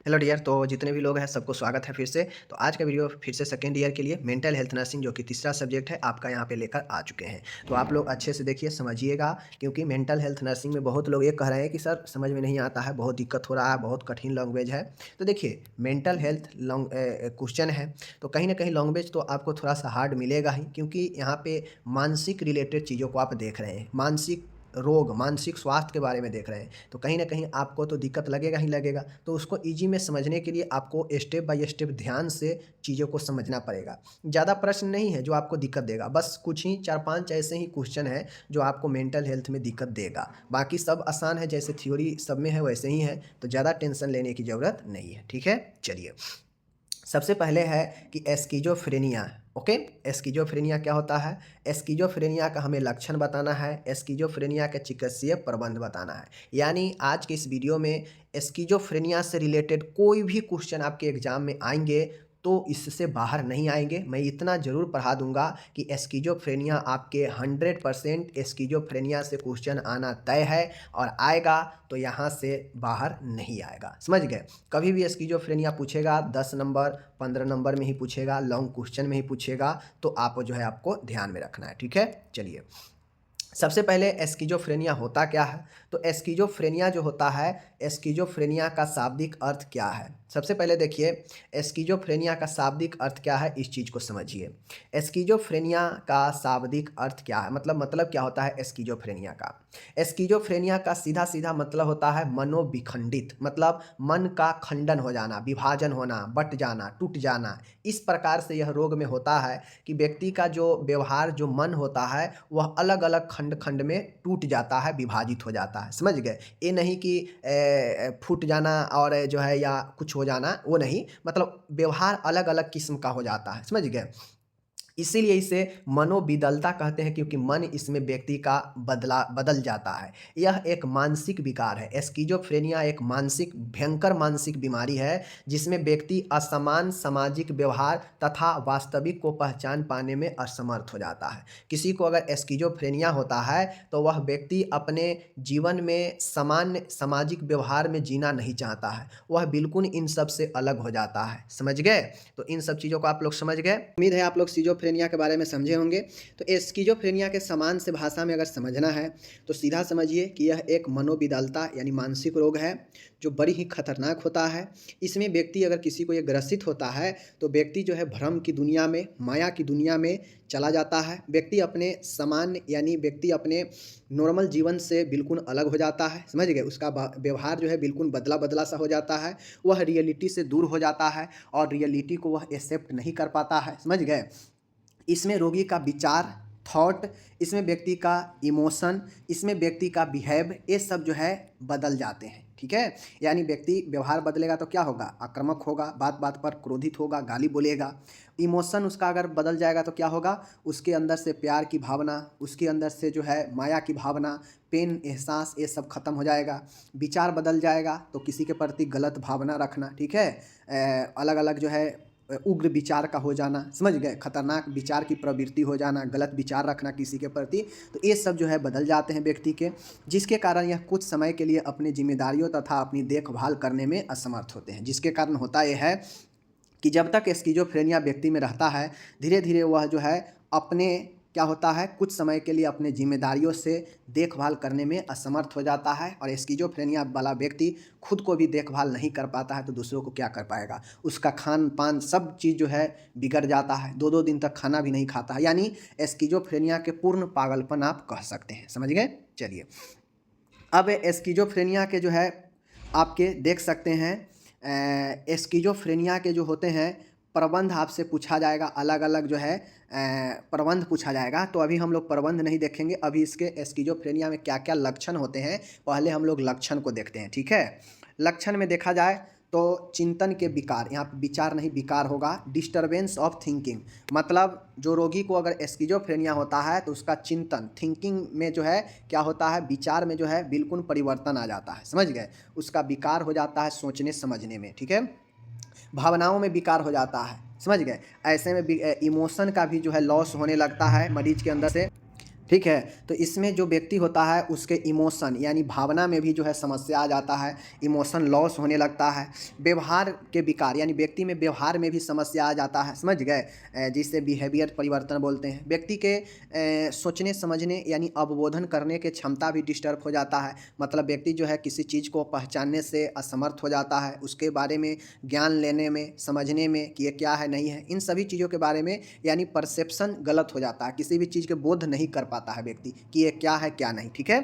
Hello dear. तो जितने भी लोग हैं सबको स्वागत है फिर से। तो आज का वीडियो फिर से सेकेंड ईयर के लिए मेंटल हेल्थ नर्सिंग जो कि तीसरा सब्जेक्ट है आपका यहाँ पे लेकर आ चुके हैं। तो आप लोग अच्छे से देखिए, समझिएगा, क्योंकि मेंटल हेल्थ नर्सिंग में बहुत लोग ये कह रहे हैं कि सर समझ में नहीं आता है, बहुत दिक्कत हो रहा है, बहुत कठिन लैंग्वेज है। तो देखिए, मेंटल हेल्थ क्वेश्चन है तो कहीं ना कहीं लैंग्वेज तो आपको थोड़ा सा हार्ड मिलेगा ही, क्योंकि यहाँ पे मानसिक रिलेटेड चीज़ों को आप देख रहे हैं, मानसिक रोग, मानसिक स्वास्थ्य के बारे में देख रहे हैं। तो कहीं न कहीं आपको तो दिक्कत लगेगा ही लगेगा। तो उसको ईज़ी में समझने के लिए आपको स्टेप बाय स्टेप ध्यान से चीज़ों को समझना पड़ेगा। ज़्यादा प्रश्न नहीं है जो आपको दिक्कत देगा, बस कुछ ही 4-5 ऐसे ही क्वेश्चन हैं जो आपको मेंटल हेल्थ में दिक्कत देगा। बाकी सब आसान है, जैसे थ्योरी सब में है वैसे ही है, तो ज़्यादा टेंशन लेने की ज़रूरत नहीं है। ठीक है? चलिए। सबसे पहले है कि एस्किज़ोफ्रेनिया। ओके, एस्किज़ोफ्रेनिया क्या होता है? एस्किज़ोफ्रेनिया का हमें लक्षण बताना है, एस्किज़ोफ्रेनिया का चिकित्सीय प्रबंध बताना है। यानी आज के इस वीडियो में एस्किज़ोफ्रेनिया से रिलेटेड कोई भी क्वेश्चन आपके एग्जाम में आएंगे तो इससे बाहर नहीं आएंगे। मैं इतना ज़रूर पढ़ा दूंगा कि एस्किज़ोफ्रेनिया आपके 100% एस्किज़ोफ्रेनिया से क्वेश्चन आना तय है, और आएगा तो यहाँ से बाहर नहीं आएगा। समझ गए? कभी भी स्किज़ोफ्रेनिया पूछेगा 10 नंबर 15 नंबर में ही पूछेगा, लॉन्ग क्वेश्चन में ही पूछेगा, तो आप जो है आपको ध्यान में रखना है। ठीक है? चलिए, सबसे पहले स्किज़ोफ्रेनिया होता क्या है? तो स्किज़ोफ्रेनिया जो होता है, स्किज़ोफ्रेनिया का शाब्दिक अर्थ क्या है? सबसे पहले देखिए, स्किज़ोफ्रेनिया का शाब्दिक अर्थ क्या है, इस चीज़ को समझिए। स्किज़ोफ्रेनिया का शाब्दिक अर्थ क्या है, मतलब क्या होता है स्किज़ोफ्रेनिया का? स्किज़ोफ्रेनिया का सीधा सीधा मतलब होता है मनोविखंडित, मतलब मन का खंडन हो जाना, विभाजन होना, बट जाना, टूट जाना। इस प्रकार से यह रोग में होता है कि व्यक्ति का जो व्यवहार, जो मन होता है, वह अलग अलग खंड खंड में टूट जाता है, विभाजित हो जाता है। समझ गए? ये नहीं कि फूट जाना और जो है या कुछ हो जाना, वो नहीं, मतलब व्यवहार अलग अलग किस्म का हो जाता है। समझ गए? इसीलिए इसे मनोविदलता कहते हैं, क्योंकि मन इसमें व्यक्ति का बदल जाता है। यह एक मानसिक विकार है। स्किज़ोफ्रेनिया एक मानसिक, भयंकर मानसिक बीमारी है जिसमें व्यक्ति असमान सामाजिक व्यवहार तथा वास्तविक को पहचान पाने में असमर्थ हो जाता है। किसी को अगर स्किज़ोफ्रेनिया होता है तो वह व्यक्ति अपने जीवन में सामान्य सामाजिक व्यवहार में जीना नहीं चाहता है, वह बिल्कुल इन सब से अलग हो जाता है। समझ गए? तो इन सब चीज़ों को आप लोग समझ गए। उम्मीद है आप लोग स्किज़ोफ्रेनिया के बारे में समझे होंगे। तो स्किज़ोफ्रेनिया के समान से भाषा में अगर समझना है तो सीधा समझिए कि यह एक मनोविदलता यानी मानसिक रोग है जो बड़ी ही खतरनाक होता है। इसमें व्यक्ति, अगर किसी को ये ग्रसित होता है तो व्यक्ति जो है भ्रम की दुनिया में, माया की दुनिया में चला जाता है। व्यक्ति अपने सामान्य यानी व्यक्ति अपने नॉर्मल जीवन से बिल्कुल अलग हो जाता है। समझ गए? उसका व्यवहार जो है बिल्कुल बदला बदला सा हो जाता है। वह रियलिटी से दूर हो जाता है और रियलिटी को वह एक्सेप्ट नहीं कर पाता है। समझ गए? इसमें रोगी का विचार, थॉट, इसमें व्यक्ति का इमोशन, इसमें व्यक्ति का बिहेव, ये सब जो है बदल जाते हैं। ठीक है? यानी व्यक्ति व्यवहार बदलेगा तो क्या होगा? आक्रामक होगा, बात बात पर क्रोधित होगा, गाली बोलेगा। इमोशन उसका अगर बदल जाएगा तो क्या होगा? उसके अंदर से प्यार की भावना, उसके अंदर से जो है माया की भावना, पेन, एहसास, ये सब खत्म हो जाएगा। विचार बदल जाएगा तो किसी के प्रति गलत भावना रखना। ठीक है? अलग अलग जो है उग्र विचार का हो जाना। समझ गए? खतरनाक विचार की प्रवृत्ति हो जाना, गलत विचार रखना किसी के प्रति, तो ये सब जो है बदल जाते हैं व्यक्ति के, जिसके कारण यह कुछ समय के लिए अपनी जिम्मेदारियों तथा अपनी देखभाल करने में असमर्थ होते हैं। जिसके कारण होता यह है कि जब तक स्किज़ोफ्रेनिया व्यक्ति में रहता है, धीरे धीरे वह जो है अपने, क्या होता है, कुछ समय के लिए अपने जिम्मेदारियों से देखभाल करने में असमर्थ हो जाता है। और स्किज़ोफ्रेनिया वाला व्यक्ति खुद को भी देखभाल नहीं कर पाता है तो दूसरों को क्या कर पाएगा? उसका खान पान सब चीज़ जो है बिगड़ जाता है, 2-2 दिन तक खाना भी नहीं खाता है। यानी स्किज़ोफ्रेनिया के पूर्ण पागलपन आप कह सकते हैं। समझ गए? चलिए, अब स्किज़ोफ्रेनिया के जो है आपके देख सकते हैं, स्किज़ोफ्रेनिया के जो होते हैं प्रबंध आपसे पूछा जाएगा, अलग अलग जो है प्रबंध पूछा जाएगा। तो अभी हम लोग प्रबंध नहीं देखेंगे, अभी इसके स्किज़ोफ्रेनिया में क्या क्या लक्षण होते हैं पहले हम लोग लक्षण को देखते हैं। ठीक है? लक्षण में देखा जाए तो चिंतन के विकार, यहाँ पे विचार नहीं विकार होगा। डिस्टर्बेंस ऑफ थिंकिंग, मतलब जो रोगी को अगर स्किज़ोफ्रेनिया होता है तो उसका चिंतन, थिंकिंग में जो है क्या होता है, विचार में जो है बिल्कुल परिवर्तन आ जाता है। समझ गए? उसका विकार हो जाता है सोचने समझने में। ठीक है? भावनाओं में विकार हो जाता है। समझ गए? ऐसे में इमोशन का भी जो है लॉस होने लगता है मरीज के अंदर से। ठीक है। तो इसमें जो व्यक्ति होता है उसके इमोशन यानी भावना में भी जो है समस्या आ जाता है, इमोशन लॉस होने लगता है, व्यवहार के विकार यानी व्यक्ति में व्यवहार में भी समस्या आ जाता है, समझ गए, जिसे बिहेवियर परिवर्तन बोलते हैं। व्यक्ति के सोचने समझने यानी अवबोधन करने के क्षमता भी डिस्टर्ब हो जाता है, मतलब व्यक्ति जो है किसी चीज़ को पहचानने से असमर्थ हो जाता है, उसके बारे में ज्ञान लेने में, समझने में कि ये क्या है नहीं है, इन सभी चीज़ों के बारे में यानी परसेप्शन गलत हो जाता है, किसी भी चीज़ के बोध नहीं कर पाता है व्यक्ति कि ये क्या है क्या नहीं। ठीक है।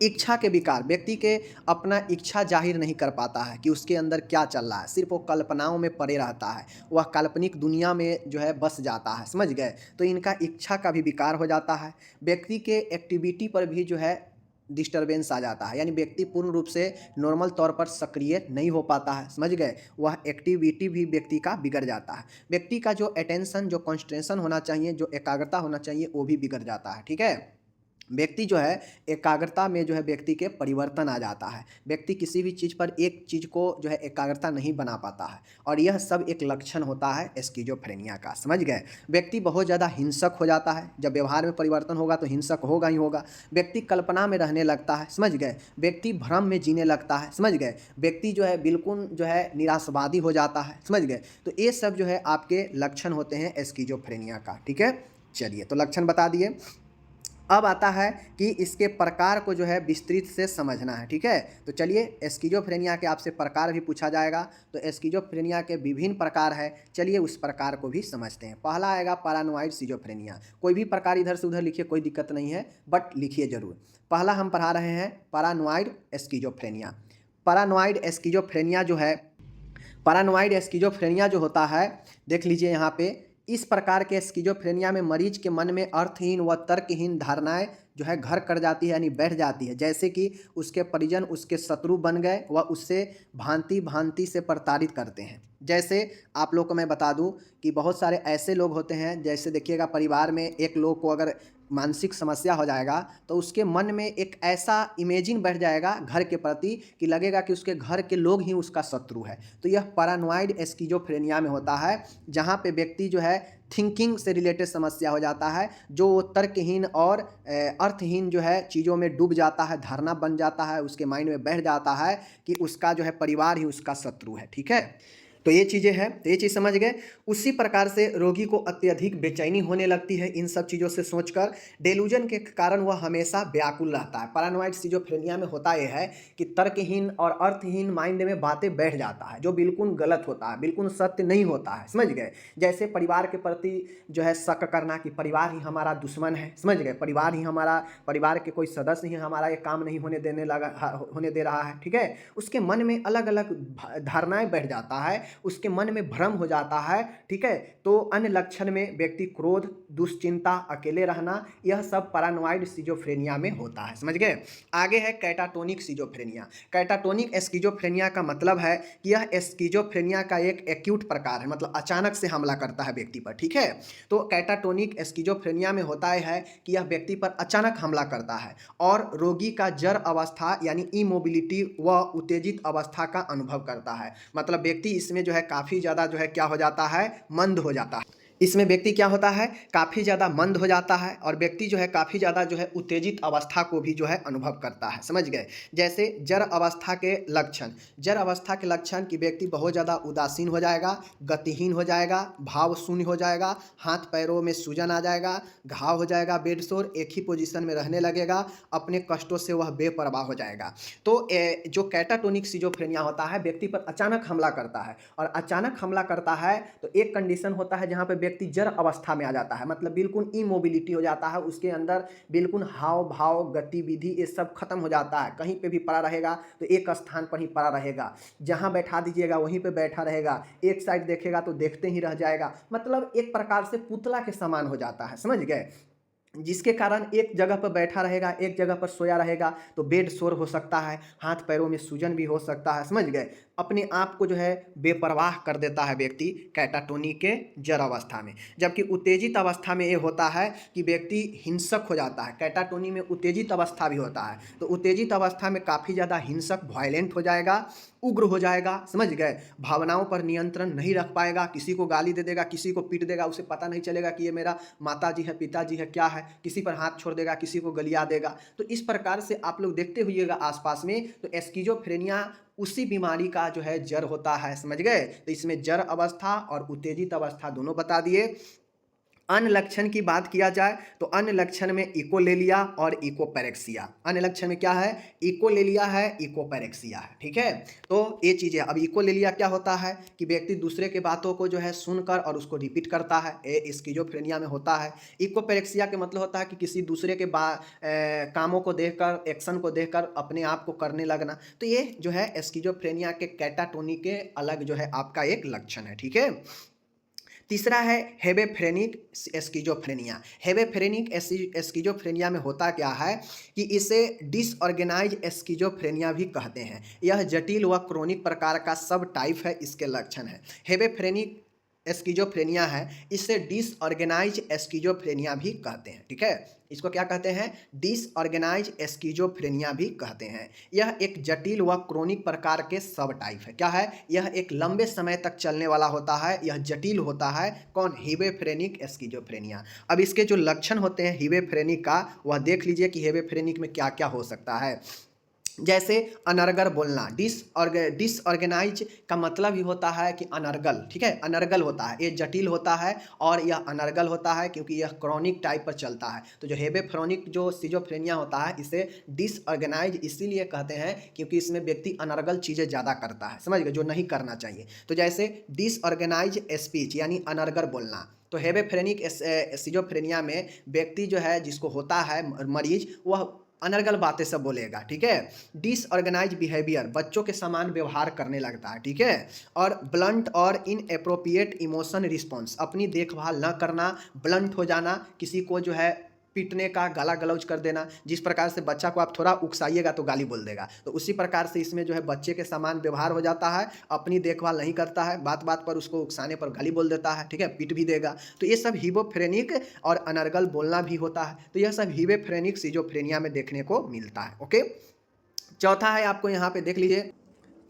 इच्छा के विकार, व्यक्ति के अपना इच्छा जाहिर नहीं कर पाता है कि उसके अंदर क्या चल रहा है, सिर्फ वो कल्पनाओं में पड़े रहता है, वह काल्पनिक दुनिया में जो है बस जाता है, समझ गए। तो इनका इच्छा का भी विकार हो जाता है। व्यक्ति के एक्टिविटी पर भी जो है डिस्टरबेंस आ जाता है, यानी व्यक्ति पूर्ण रूप से नॉर्मल तौर पर सक्रिय नहीं हो पाता है, समझ गए। वह एक्टिविटी भी व्यक्ति का बिगड़ जाता है। व्यक्ति का जो अटेंशन, जो कंसंट्रेशन होना चाहिए, जो एकाग्रता होना चाहिए, वो भी बिगड़ जाता है। ठीक है। व्यक्ति जो है एकाग्रता में जो है व्यक्ति के परिवर्तन आ जाता है, व्यक्ति किसी भी चीज़ पर एक चीज़ को जो है एकाग्रता नहीं बना पाता है, और यह सब एक लक्षण होता है स्किज़ोफ्रेनिया का, समझ गए। व्यक्ति बहुत ज़्यादा हिंसक हो जाता है, जब व्यवहार में परिवर्तन होगा तो हिंसक होगा ही होगा। व्यक्ति कल्पना में रहने लगता है, समझ गए। व्यक्ति भ्रम में जीने लगता है, समझ गए। व्यक्ति जो है बिल्कुल जो है निराशावादी हो जाता है, समझ गए। तो ये सब जो है आपके लक्षण होते हैं स्किज़ोफ्रेनिया का। ठीक है। चलिए, तो लक्षण बता दिए। अब आता है कि इसके प्रकार को जो है विस्तृत से समझना है। ठीक है। तो चलिए, स्किज़ोफ्रेनिया के आपसे प्रकार भी पूछा जाएगा, तो स्किज़ोफ्रेनिया के विभिन्न प्रकार है, चलिए उस प्रकार को भी समझते हैं। पहला आएगा पैरानोइड स्किज़ोफ्रेनिया। कोई भी प्रकार इधर से उधर लिखिए, कोई दिक्कत नहीं है, बट लिखिए जरूर। पहला हम पढ़ा रहे हैं पैरानोइड स्किज़ोफ्रेनिया। पैरानोइड स्किज़ोफ्रेनिया जो है, पैरानोइड स्किज़ोफ्रेनिया जो होता है, देख लीजिए यहाँ पे, इस प्रकार के स्किज़ोफ्रेनिया में मरीज के मन में अर्थहीन व तर्कहीन धारणाएं जो है घर कर जाती है, यानी बैठ जाती है, जैसे कि उसके परिजन उसके शत्रु बन गए व उससे भांति भांति से प्रताड़ित करते हैं। जैसे आप लोग को मैं बता दूं कि बहुत सारे ऐसे लोग होते हैं, जैसे देखिएगा परिवार में एक लोग को अगर मानसिक समस्या हो जाएगा तो उसके मन में एक ऐसा इमेजिन बैठ जाएगा घर के प्रति कि लगेगा कि उसके घर के लोग ही उसका शत्रु है। तो यह पैरानोइड स्किज़ोफ्रेनिया में होता है, जहाँ पे व्यक्ति जो है थिंकिंग से रिलेटेड समस्या हो जाता है, जो तर्कहीन और अर्थहीन जो है चीज़ों में डूब जाता है, धारणा बन जाता है, उसके माइंड में बैठ जाता है कि उसका जो है परिवार ही उसका शत्रु है। ठीक है। तो ये चीज़ें हैं, तो ये चीज़ समझ गए। उसी प्रकार से रोगी को अत्यधिक बेचैनी होने लगती है इन सब चीज़ों से सोचकर। डेलूजन के कारण वह हमेशा व्याकुल रहता है। पैरानोइड स्किज़ोफ्रेनिया में होता यह है कि तर्कहीन और अर्थहीन माइंड में बातें बैठ जाता है, जो बिल्कुल गलत होता है, बिल्कुल सत्य नहीं होता है, समझ गए। जैसे परिवार के प्रति जो है शक करना कि परिवार ही हमारा दुश्मन है, समझ गए, परिवार ही हमारा, परिवार के कोई सदस्य ही हमारा ये काम नहीं होने दे रहा है। ठीक है। उसके मन में अलग अलग धारणाएं बैठ जाता है, उसके मन में भ्रम हो जाता है। ठीक है। तो अन्य लक्षण में व्यक्ति क्रोध, दुश्चिंता, अकेले रहना, यह सब पैरानोइड स्किज़ोफ्रेनिया में होता है, समझ गए। आगे है कैटाटोनिक स्किज़ोफ्रेनिया। कैटाटोनिक स्किज़ोफ्रेनिया का मतलब है कि यह स्किज़ोफ्रेनिया का एक एक्यूट प्रकार है, मतलब अचानक से हमला करता है व्यक्ति पर। ठीक है। तो कैटाटोनिक स्किज़ोफ्रेनिया में होता है कि यह व्यक्ति पर अचानक हमला करता है और रोगी का जड़ अवस्था यानी इमोबिलिटी व उत्तेजित अवस्था का अनुभव करता है। मतलब व्यक्ति इसमें जो है काफ़ी ज़्यादा जो है क्या हो जाता है, मंद हो जाता है। इसमें व्यक्ति क्या होता है, काफ़ी ज़्यादा मंद हो जाता है, और व्यक्ति जो है काफ़ी ज़्यादा जो है उत्तेजित अवस्था को भी जो है अनुभव करता है, समझ गए। जैसे जड़ अवस्था के लक्षण, जड़ अवस्था के लक्षण कि व्यक्ति बहुत ज़्यादा उदासीन हो जाएगा, गतिहीन हो जाएगा, भाव शून्य हो जाएगा, हाथ पैरों में सूजन आ जाएगा, घाव हो जाएगा, बेड सोर, एक ही पोजीशन में रहने लगेगा, अपने कष्टों से वह बेपरवाह हो जाएगा। तो जो कैटाटोनिक स्किज़ोफ्रेनिया होता है, व्यक्ति पर अचानक हमला करता है, और अचानक हमला करता है तो एक कंडीशन होता है जहाँ पे व्यक्ति जड़ अवस्था में आ जाता है, मतलब बिल्कुल इमोबिलिटी हो जाता है, उसके अंदर बिल्कुल हाव भाव गतिविधि ये सब खत्म हो जाता है। कहीं पे भी पड़ा रहेगा तो एक स्थान पर ही पड़ा रहेगा, जहां बैठा दीजिएगा वहीं पे बैठा रहेगा, एक साइड देखेगा तो देखते ही रह जाएगा, मतलब एक प्रकार से पुतला के समान हो जाता है, समझ गए। जिसके कारण एक जगह पर बैठा रहेगा, एक जगह पर सोया रहेगा तो बेड सोर हो सकता है, हाथ पैरों में सूजन भी हो सकता है, समझ गए। अपने आप को जो है बेपरवाह कर देता है व्यक्ति कैटाटोनी के जड़ अवस्था में। जबकि उत्तेजित अवस्था में ये होता है कि व्यक्ति हिंसक हो जाता है। कैटाटोनी में उत्तेजित अवस्था भी होता है, तो उत्तेजित अवस्था में काफ़ी ज़्यादा हिंसक, वायलेंट हो जाएगा, उग्र हो जाएगा, समझ गए, भावनाओं पर नियंत्रण नहीं रख पाएगा, किसी को गाली दे देगा, किसी को पीट देगा, उसे पता नहीं चलेगा कि ये मेरा माताजी है, पिताजी है, क्या है, किसी पर हाथ छोड़ देगा, किसी को गलिया देगा। तो इस प्रकार से आप लोग देखते हुइएगा आसपास में, तो एस्किज़ोफ्रेनिया उसी बीमारी का जो है जड़ होता है, समझ गए। तो इसमें जड़ अवस्था और उत्तेजित अवस्था दोनों बता दिए। अन्य लक्षण की बात किया जाए तो अन्य लक्षण में इकोलेलिया और इकोपेरेक्सिया। अन्य लक्षण में क्या है, इकोलेलिया है, इकोपेरेक्सिया है, ठीक है। तो ये चीज़ें, अब इकोलेलिया क्या होता है कि व्यक्ति दूसरे के बातों को जो है सुनकर और उसको रिपीट करता है, ये स्किज़ोफ्रेनिया में होता है। इकोपेरेक्सिया के मतलब होता है कि किसी दूसरे के कामों को देखकर, एक्शन को देखकर अपने आप को करने लगना। तो ये जो है स्किज़ोफ्रेनिया के कैटाटोनी के अलग जो है आपका एक लक्षण है, ठीक है। तीसरा है हेबेफ्रेनिक स्किज़ोफ्रेनिया। हेबेफ्रेनिक स्किज़ोफ्रेनिया में होता क्या है कि इसे डिसऑर्गेनाइज स्किज़ोफ्रेनिया भी कहते हैं। यह जटिल व क्रोनिक प्रकार का सब टाइप है, इसके लक्षण है। हेबेफ्रेनिक स्किज़ोफ्रेनिया है, इसे डिसऑर्गेनाइज स्किज़ोफ्रेनिया भी कहते हैं, ठीक है। इसको क्या कहते हैं, डिसऑर्गेनाइज स्किज़ोफ्रेनिया भी कहते हैं। यह एक जटिल व क्रोनिक प्रकार के सब टाइप है। क्या है, यह एक लंबे समय तक चलने वाला होता है, यह जटिल होता है। कौन, हेबेफ्रेनिक स्किज़ोफ्रेनिया। अब इसके जो लक्षण होते हैं हेबेफ्रेनिक का, वह देख लीजिए कि हेबेफ्रेनिक में क्या क्या हो सकता है। जैसे अनर्गल बोलना, डिसऑर्गेनाइज का मतलब ही होता है कि अनर्गल, ठीक है, अनर्गल होता है, ये जटिल होता है और यह अनर्गल होता है क्योंकि यह क्रॉनिक टाइप पर चलता है। तो जो हेबेफ्रेनिक जो स्किज़ोफ्रेनिया होता है, इसे डिसऑर्गेनाइज इसीलिए कहते हैं क्योंकि इसमें व्यक्ति अनर्गल चीज़ें ज़्यादा करता है, समझ गए, जो नहीं करना चाहिए। तो जैसे डिसऑर्गेनाइज स्पीच यानी अनर्गल बोलना। तो हेबेफ्रेनिक स्किज़ोफ्रेनिया में व्यक्ति जो है, जिसको होता है मरीज, वह अनर्गल बातें सब बोलेगा, ठीक है। डिसऑर्गेनाइज बिहेवियर, बच्चों के समान व्यवहार करने लगता है, ठीक है। और ब्लंट और इनएप्रोप्रिएट इमोशन रिस्पॉन्स, अपनी देखभाल न करना, ब्लंट हो जाना, किसी को जो है पीटने का, गाला गलौज कर देना। जिस प्रकार से बच्चा को आप थोड़ा उकसाइएगा तो गाली बोल देगा, तो उसी प्रकार से इसमें जो है बच्चे के समान व्यवहार हो जाता है, अपनी देखभाल नहीं करता है, बात बात पर उसको उकसाने पर गाली बोल देता है, ठीक है, पीट भी देगा। तो ये सब हिबोफ्रेनिक और अनर्गल बोलना भी होता है। तो यह सब हिबोफ्रेनिक स्किज़ोफ्रेनिया में देखने को मिलता है, ओके। चौथा है, आपको यहाँ पे देख लीजिए,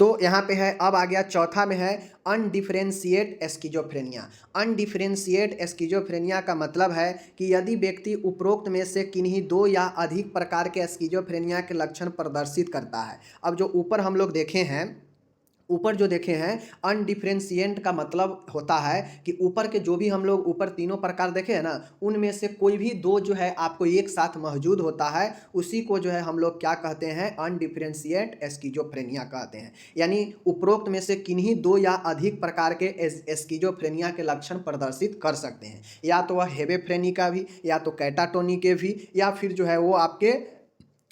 तो यहाँ पे है, अब आ गया चौथा में है अनडिफरेंशिएट स्किज़ोफ्रेनिया। अनडिफरेंशिएट स्किज़ोफ्रेनिया का मतलब है कि यदि व्यक्ति उपरोक्त में से किन्हीं दो या अधिक प्रकार के स्किज़ोफ्रेनिया के लक्षण प्रदर्शित करता है। अब जो ऊपर हम लोग देखे हैं, ऊपर जो देखे हैं, अनडिफरेंशिएट का मतलब होता है कि ऊपर के जो भी हम लोग ऊपर तीनों प्रकार देखे हैं ना, उनमें से कोई भी दो जो है आपको एक साथ मौजूद होता है, उसी को जो है हम लोग क्या कहते हैं, अनडिफरेंशिएट स्किज़ोफ्रेनिया कहते हैं। यानी उपरोक्त में से किन्हीं दो या अधिक प्रकार के स्किज़ोफ्रेनिया के लक्षण प्रदर्शित कर सकते हैं, या तो वह हेबेफ्रेनिक का भी, या तो कैटाटोनी के भी, या फिर जो है वो आपके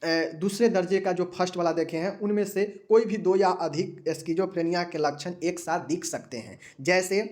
दूसरे दर्जे का जो फर्स्ट वाला देखे हैं, उनमें से कोई भी दो या अधिक स्किज़ोफ्रेनिया के लक्षण एक साथ दिख सकते हैं। जैसे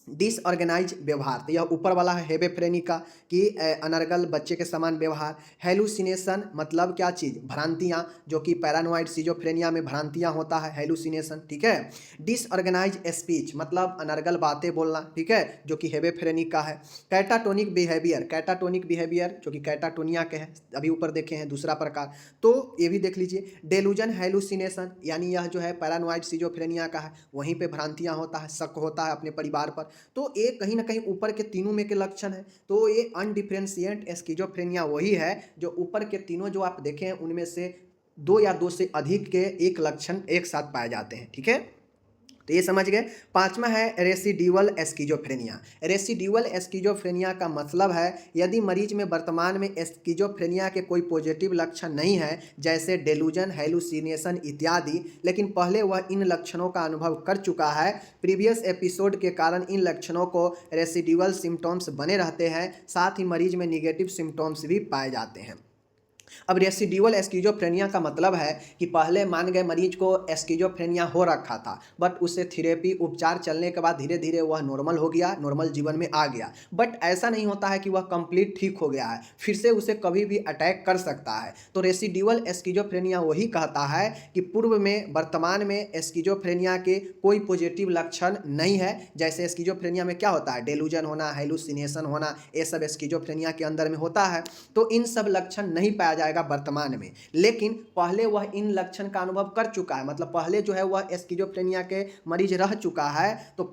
डिसऑर्गेनाइज व्यवहार, तो यह ऊपर वाला है हेबेफ्रेनिक का कि अनर्गल, बच्चे के समान व्यवहार। हेलुसिनेशन मतलब क्या चीज़, भ्रांतियाँ, जो कि पैरानोइड स्किज़ोफ्रेनिया में भ्रांतियाँ होता है, हेलुसिनेशन, ठीक है। डिसऑर्गेनाइज स्पीच मतलब अनर्गल बातें बोलना, ठीक है, जो कि हेबेफ्रेनिक का है। कैटाटोनिक बिहेवियर, कैटाटोनिक बिहेवियर जो कि कैटाटोनिया के हैं, अभी ऊपर देखे हैं दूसरा प्रकार, तो ये भी देख लीजिए। डेलूजन हेलुसिनेशन यानी यह जो है पैरानोइड स्किज़ोफ्रेनिया का है, वहीं पे भ्रांतियाँ होता है, शक होता है अपने परिवार पर। तो ये कहीं ना कहीं ऊपर के तीनों में के लक्षण है। तो ये अनडिफरेंशिएट स्किज़ोफ्रेनिया वही है जो ऊपर के तीनों जो आप देखें हैं, उनमें से दो या दो से अधिक के एक लक्षण एक साथ पाए जाते हैं, ठीक है। तो ये समझ गए। पांचवा है रेसिड्यूअल स्किज़ोफ्रेनिया। रेसिड्यूअल स्किज़ोफ्रेनिया का मतलब है यदि मरीज में वर्तमान में स्किज़ोफ्रेनिया के कोई पॉजिटिव लक्षण नहीं है, जैसे डेलूजन, हेलुसिनेशन इत्यादि, लेकिन पहले वह इन लक्षणों का अनुभव कर चुका है, प्रीवियस एपिसोड के कारण इन लक्षणों को रेसिड्यूअल सिम्टम्स बने रहते हैं, साथ ही मरीज में निगेटिव सिम्टम्स भी पाए जाते हैं। अब रेसिड्यूअल स्किज़ोफ्रेनिया का मतलब है कि पहले मान गए मरीज को स्किज़ोफ्रेनिया हो रखा था, बट उससे थेरेपी उपचार चलने के बाद धीरे धीरे वह नॉर्मल हो गया, नॉर्मल जीवन में आ गया। बट ऐसा नहीं होता है कि वह कंप्लीट ठीक हो गया है, फिर से उसे कभी भी अटैक कर सकता है। तो रेसिड्यूअल स्किज़ोफ्रेनिया वही कहता है कि पूर्व में, वर्तमान में स्किज़ोफ्रेनिया के कोई पॉजिटिव लक्षण नहीं है। जैसे स्किज़ोफ्रेनिया में क्या होता है, डेलूजन होना, हेलुसिनेशन होना, ये सब स्किज़ोफ्रेनिया के अंदर में होता है। तो इन सब लक्षण नहीं पाया जाएगा वर्तमान में, लेकिन पहले वह इन लक्षण का अनुभव कर चुका है, मतलब पहले जो है वह स्किज़ोफ्रेनिया के मरीज रह चुका है, तो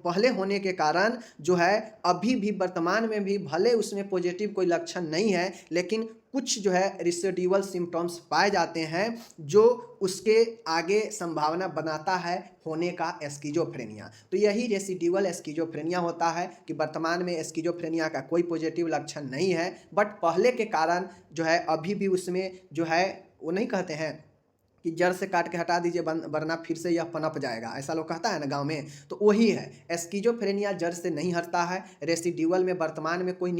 पहले होने के कारण जो है अभी भी वर्तमान में भी भले उसमें पॉजिटिव कोई लक्षण नहीं है, लेकिन कुछ जो है रेसिडुअल सिम्टम्स पाए जाते हैं जो उसके आगे संभावना बनाता है होने का स्किज़ोफ्रेनिया। तो यही रेसिडुअल स्किज़ोफ्रेनिया होता है कि वर्तमान में स्किज़ोफ्रेनिया का कोई पॉजिटिव लक्षण नहीं है, बट पहले के कारण जो है अभी भी उसमें जो है वो नहीं कहते हैं कि जड़ से काट के हटा दीजिए वरना फिर से यह पनप जाएगा, ऐसा लोग कहता है ना गांव में, तो वही है। स्किज़ोफ्रेनिया जड़ से नहीं हटता है, रेसिडुअल में वर्तमान में कोई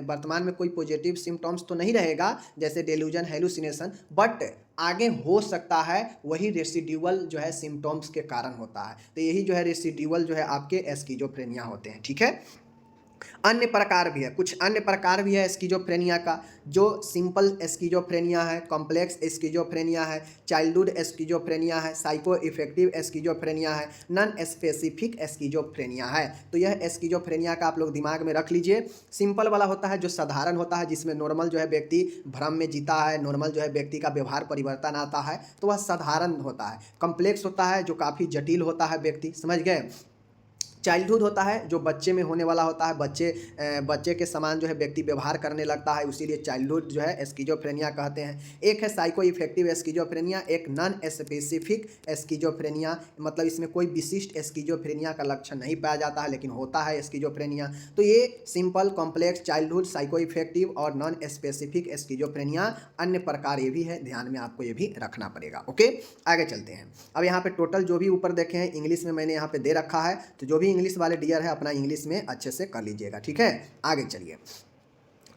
वर्तमान में कोई पॉजिटिव सिम्टम्स तो नहीं रहेगा जैसे डेल्यूजन, हेलुसिनेशन, बट आगे हो सकता है वही रेसिडुअल जो है सिम्टम्स के कारण होता है। तो यही जो है रेसिडुअल जो है आपके स्किज़ोफ्रेनिया होते हैं, ठीक है। अन्य प्रकार भी है, कुछ अन्य प्रकार भी है स्किज़ोफ्रेनिया का, जो सिंपल स्किज़ोफ्रेनिया है, कॉम्प्लेक्स स्किज़ोफ्रेनिया है, चाइल्डहुड स्किज़ोफ्रेनिया है, साइको इफेक्टिव स्किज़ोफ्रेनिया है, नॉन स्पेसिफिक स्किज़ोफ्रेनिया है। तो यह स्किज़ोफ्रेनिया का आप लोग दिमाग में रख लीजिए। सिंपल वाला होता है जो साधारण होता है, जिसमें नॉर्मल जो है व्यक्ति भ्रम में जीता है, नॉर्मल जो है व्यक्ति का व्यवहार परिवर्तन आता है, तो वह साधारण होता है। कॉम्प्लेक्स होता है जो काफ़ी जटिल होता है व्यक्ति, समझ गए। चाइल्डहुड होता है जो बच्चे में होने वाला होता है, बच्चे के समान जो है व्यक्ति व्यवहार करने लगता है, इसीलिए चाइल्डहुड जो है स्किज़ोफ्रेनिया कहते हैं। एक है साइको इफेक्टिव स्किज़ोफ्रेनिया, एक नॉन स्पेसिफिक स्किज़ोफ्रेनिया, मतलब इसमें कोई विशिष्ट स्किज़ोफ्रेनिया का लक्षण नहीं पाया जाता है लेकिन होता है स्किज़ोफ्रेनिया। तो ये simple, complex, childhood, psycho effective और नॉन स्पेसिफिक स्किज़ोफ्रेनिया अन्य प्रकार ये भी है, ध्यान में आपको ये भी रखना पड़ेगा। ओके, आगे चलते हैं। अब यहाँ पे टोटल जो भी ऊपर देखे हैं इंग्लिश में मैंने यहाँ पे दे रखा है, तो जो भी इंग्लिश वाले डियर है अपना इंग्लिश में अच्छे से कर लीजिएगा, ठीक है। आगे चलिए,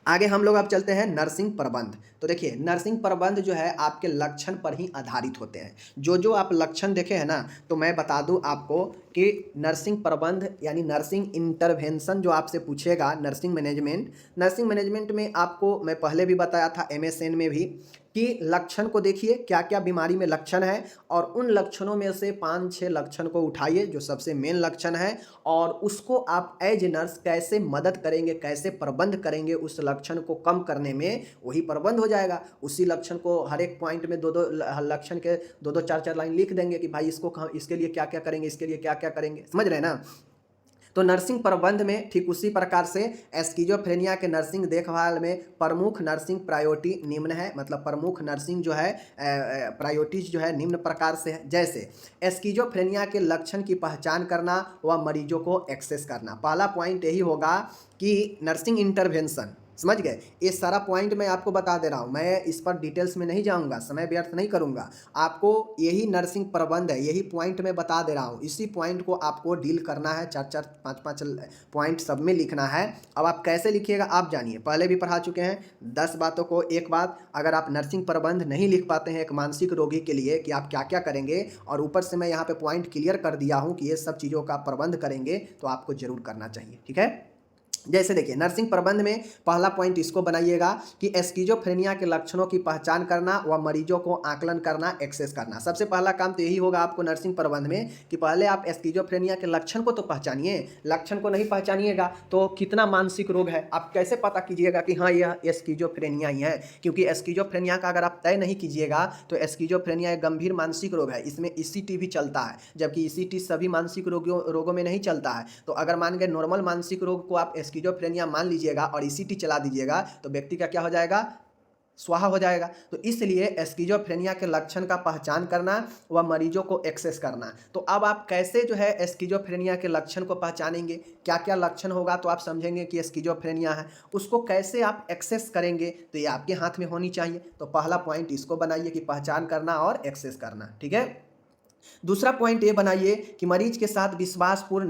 आगे हम लोग अब चलते हैं नर्सिंग प्रबंध। तो देखिए नर्सिंग प्रबंध जो है आपके लक्षण पर ही आधारित होते हैं। जो आप लक्षण देखे हैं ना, तो मैं बता दूं आपको कि नर्सिंग प्रबंध यानी नर्सिंग इंटरवेंशन जो आपसे पूछेगा, नर्सिंग मैनेजमेंट में आपको मैं पहले भी बताया था MSN में भी कि लक्षण को देखिए क्या क्या बीमारी में लक्षण है, और उन लक्षणों में से 5-6 लक्षण को उठाइए जो सबसे मेन लक्षण है, और उसको आप एज ए नर्स कैसे मदद करेंगे, कैसे प्रबंध करेंगे उस लक्षण को कम करने में, वही प्रबंध हो जाएगा। उसी लक्षण को हर एक पॉइंट में दो लक्षण के दो 4-4 लाइन लिख देंगे कि भाई इसके लिए क्या क्या करेंगे, इसके लिए क्या क्या करेंगे, समझ रहे हैं ना। तो नर्सिंग प्रबंध में ठीक उसी प्रकार से स्किज़ोफ्रेनिया के नर्सिंग देखभाल में प्रमुख नर्सिंग प्रायोरिटी निम्न है, मतलब प्रमुख नर्सिंग जो है प्रायोरिटीज जो है निम्न प्रकार से है। जैसे स्किज़ोफ्रेनिया के लक्षण की पहचान करना व मरीजों को एक्सेस करना। पहला पॉइंट यही होगा कि नर्सिंग इंटरवेंशन, समझ गए। ये सारा पॉइंट मैं आपको बता दे रहा हूँ, मैं इस पर डिटेल्स में नहीं जाऊँगा, समय व्यर्थ नहीं करूँगा। आपको यही नर्सिंग प्रबंध है, यही पॉइंट मैं बता दे रहा हूँ, इसी पॉइंट को आपको डील करना है, 4-4, 5-5 पॉइंट सब में लिखना है। अब आप कैसे लिखिएगा आप जानिए, पहले भी पढ़ा चुके हैं 10 बातों को एक बात। अगर आप नर्सिंग प्रबंध नहीं लिख पाते हैं एक मानसिक रोगी के लिए कि आप क्या क्या करेंगे, और ऊपर से मैं यहाँ पे पॉइंट क्लियर कर दिया हूँ कि ये सब चीज़ों का प्रबंध करेंगे, तो आपको जरूर करना चाहिए, ठीक है। जैसे देखिए नर्सिंग प्रबंध में पहला पॉइंट इसको बनाइएगा कि स्किज़ोफ्रेनिया के लक्षणों की पहचान करना व मरीजों को आकलन करना, एक्सेस करना। सबसे पहला काम तो यही होगा आपको नर्सिंग प्रबंध में कि पहले आप स्किज़ोफ्रेनिया के लक्षण को तो पहचानिए। लक्षण को नहीं पहचानिएगा तो कितना मानसिक रोग है आप कैसे पता कीजिएगा कि हाँ यह स्किज़ोफ्रेनिया ही है, क्योंकि स्किज़ोफ्रेनिया का अगर आप तय नहीं कीजिएगा तो स्किज़ोफ्रेनिया एक गंभीर मानसिक रोग है, इसमें ECT भी चलता है, जबकि ECT सभी मानसिक रोगों में नहीं चलता है। तो अगर मान गए नॉर्मल मानसिक रोग को आप स्किज़ोफ्रेनिया मान लीजिएगा और ECT चला दीजिएगा तो व्यक्ति का क्या हो जाएगा, स्वाहा हो जाएगा। तो इसलिए स्किज़ोफ्रेनिया के लक्षण का पहचान करना व मरीजों को एक्सेस करना। तो अब आप कैसे जो है स्किज़ोफ्रेनिया के लक्षण को पहचानेंगे, क्या क्या लक्षण होगा तो आप समझेंगे कि स्किज़ोफ्रेनिया है, उसको कैसे आप एक्सेस करेंगे, तो ये आपके हाथ में होनी चाहिए। तो पहला पॉइंट इसको बनाइए कि पहचान करना और एक्सेस करना, ठीक है। दूसरा पॉइंट ये बनाइए कि मरीज के साथ विश्वासपूर्ण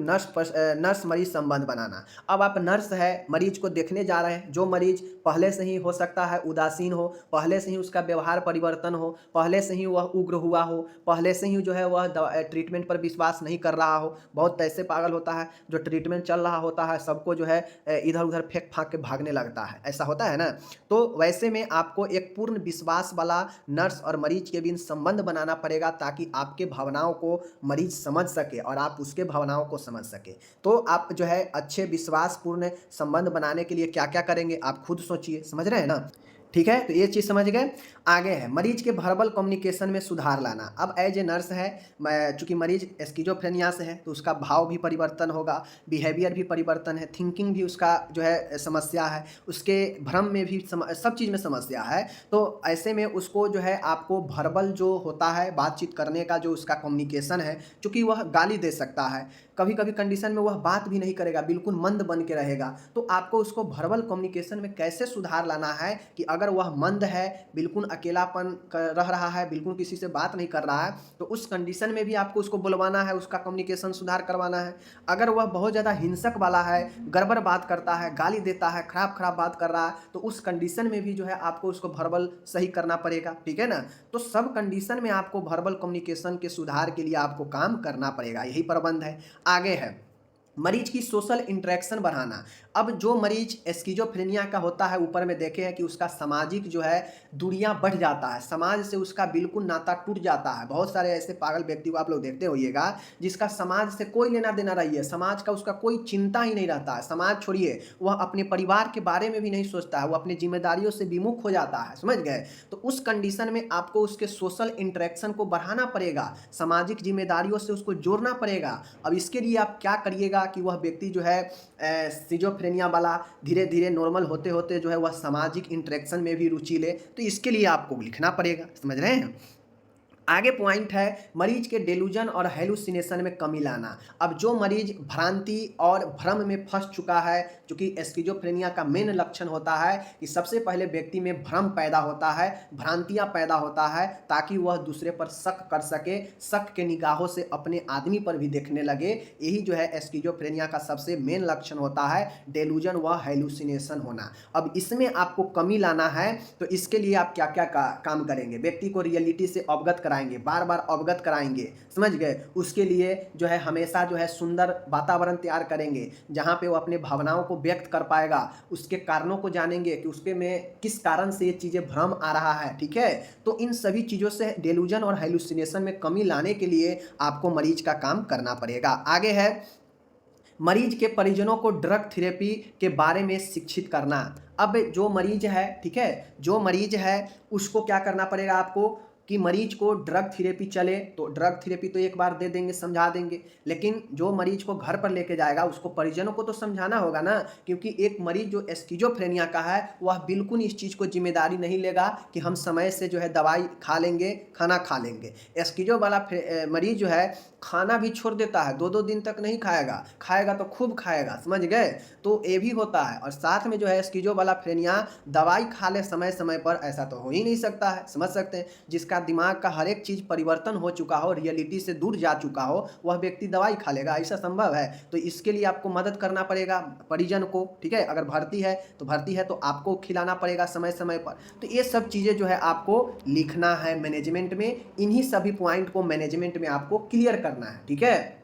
नर्स मरीज संबंध बनाना। अब आप नर्स है, मरीज को देखने जा रहे हैं, जो मरीज पहले से ही हो सकता है उदासीन हो, पहले से ही उसका व्यवहार परिवर्तन हो, पहले से ही वह उग्र हुआ हो, पहले से ही जो है वह ट्रीटमेंट पर विश्वास नहीं कर रहा हो। बहुत ऐसे पागल होता है जो ट्रीटमेंट चल रहा होता है सबको जो है इधर उधर फेंक फाँक के भागने लगता है, ऐसा होता है ना। तो वैसे में आपको एक पूर्ण विश्वास वाला नर्स और मरीज के बीच संबंध बनाना पड़ेगा ताकि आपके भावनाओं को मरीज समझ सके और आप उसके भावनाओं को समझ सके। तो आप जो है अच्छे विश्वासपूर्ण संबंध बनाने के लिए क्या-क्या करेंगे आप खुद सोचिए, समझ रहे हैं ना? ठीक है, तो ये चीज़ समझ गए। आगे है मरीज के वर्बल कम्युनिकेशन में सुधार लाना। अब एज ए नर्स है, मैं चूँकि मरीज स्किज़ोफ्रेनिया से है तो उसका भाव भी परिवर्तन होगा, बिहेवियर भी परिवर्तन है, थिंकिंग भी उसका जो है समस्या है, उसके भ्रम में भी सब चीज़ में समस्या है। तो ऐसे में उसको जो है आपको वर्बल जो होता है बातचीत करने का जो उसका कम्युनिकेशन है, चूँकि वह गाली दे सकता है, कभी-कभी कंडीशन में वह बात भी नहीं करेगा, बिल्कुल मंद बन के रहेगा। तो आपको उसको वर्बल कम्युनिकेशन में कैसे सुधार लाना है कि अगर वह मंद है, बिल्कुल अकेलापन रह रहा है, बिल्कुल किसी से बात नहीं कर रहा है, तो उस कंडीशन में भी आपको उसको बुलवाना है, उसका कम्युनिकेशन सुधार करवाना है। अगर वह बहुत ज़्यादा हिंसक वाला है, गड़बड़ बात करता है, गाली देता है, खराब-खराब बात कर रहा है, तो उस कंडीशन में भी जो है आपको उसको वर्बल सही करना पड़ेगा, ठीक है ना? तो सब कंडीशन में आपको वर्बल कम्युनिकेशन के सुधार के लिए आपको काम करना पड़ेगा, यही प्रबंध है। आगे है मरीज की सोशल इंटरेक्शन बढ़ाना। अब जो मरीज स्किज़ोफ्रेनिया का होता है, ऊपर में देखे हैं कि उसका सामाजिक जो है दूरियां बढ़ जाता है, समाज से उसका बिल्कुल नाता टूट जाता है। बहुत सारे ऐसे पागल व्यक्ति को आप लोग देखते होइएगा जिसका समाज से कोई लेना देना रही है, समाज का उसका कोई चिंता ही नहीं रहता है। समाज छोड़िए, वह अपने परिवार के बारे में भी नहीं सोचता है, वो अपनी जिम्मेदारियों से विमुख हो जाता है, समझ गए? तो उस कंडीशन में आपको उसके सोशल इंटरेक्शन को बढ़ाना पड़ेगा, सामाजिक जिम्मेदारियों से उसको जोड़ना पड़ेगा। अब इसके लिए आप क्या करिएगा कि वह व्यक्ति जो है स्किज़ोफ्रेनिया वाला धीरे-धीरे नॉर्मल होते-होते जो है वह सामाजिक इंटरेक्शन में भी रुचि ले, तो इसके लिए आपको लिखना पड़ेगा, समझ रहे हैं? आगे पॉइंट है मरीज के डेलूजन और हेलुसिनेशन में कमी लाना। अब जो मरीज भ्रांति और भ्रम में फंस चुका है, क्योंकि स्किज़ोफ्रेनिया का मेन लक्षण होता है कि सबसे पहले व्यक्ति में भ्रम पैदा होता है, भ्रांतियां पैदा होता है, ताकि वह दूसरे पर शक कर सके, शक के निगाहों से अपने आदमी पर भी देखने लगे। यही जो है स्किज़ोफ्रेनिया का सबसे मेन लक्षण होता है, डेलूजन व हेलुसिनेशन होना। अब इसमें आपको कमी लाना है, तो इसके लिए आप क्या क्या काम करेंगे? व्यक्ति को रियलिटी से अवगत कराएंगे, बार बार अवगत कराएंगे, समझ गए? उसके लिए जो है हमेशा जो है सुंदर वातावरण तैयार करेंगे जहां पे वो अपने भावनाओं को व्यक्त कर पाएगा, उसके कारणों को जानेंगे कि उसके में किस कारण से ये चीजें भ्रम आ रहा है, ठीक है? तो इन सभी चीजों से डेलूजन और हेलुसिनेशन में कमी लाने के लिए आपको मरीज का काम करना पड़ेगा। आगे है मरीज के परिजनों को ड्रग थेरेपी के बारे में शिक्षित करना। अब जो मरीज है, ठीक है, जो मरीज है उसको क्या करना पड़ेगा आपको कि मरीज को ड्रग थेरेपी चले, तो ड्रग थेरेपी तो एक बार दे देंगे, समझा देंगे, लेकिन जो मरीज को घर पर लेके जाएगा उसको परिजनों को तो समझाना होगा ना, क्योंकि एक मरीज जो स्किज़ोफ्रेनिया का है वह बिल्कुल इस चीज़ को जिम्मेदारी नहीं लेगा कि हम समय से जो है दवाई खा लेंगे, खाना खा लेंगे। स्किज़ो वाला मरीज जो है खाना भी छोड़ देता है, 2-2 दिन तक नहीं खाएगा, खाएगा तो खूब खाएगा, समझ गए? तो ये भी होता है। और साथ में जो है स्किज़ो वाला फ्रेनिया दवाई खा ले समय समय पर, ऐसा तो हो ही नहीं सकता है, समझ सकते हैं? जिसका दिमाग का हर एक चीज़ परिवर्तन हो चुका हो, रियलिटी से दूर जा चुका हो, वह व्यक्ति दवाई खा लेगा, ऐसा संभव है? तो इसके लिए आपको मदद करना पड़ेगा परिजन को, ठीक है? अगर भर्ती है तो आपको खिलाना पड़ेगा समय समय पर। तो ये सब चीज़ें जो है आपको लिखना है मैनेजमेंट में, इन्हीं सभी पॉइंट को मैनेजमेंट में आपको क्लियर करना है, ठीक है?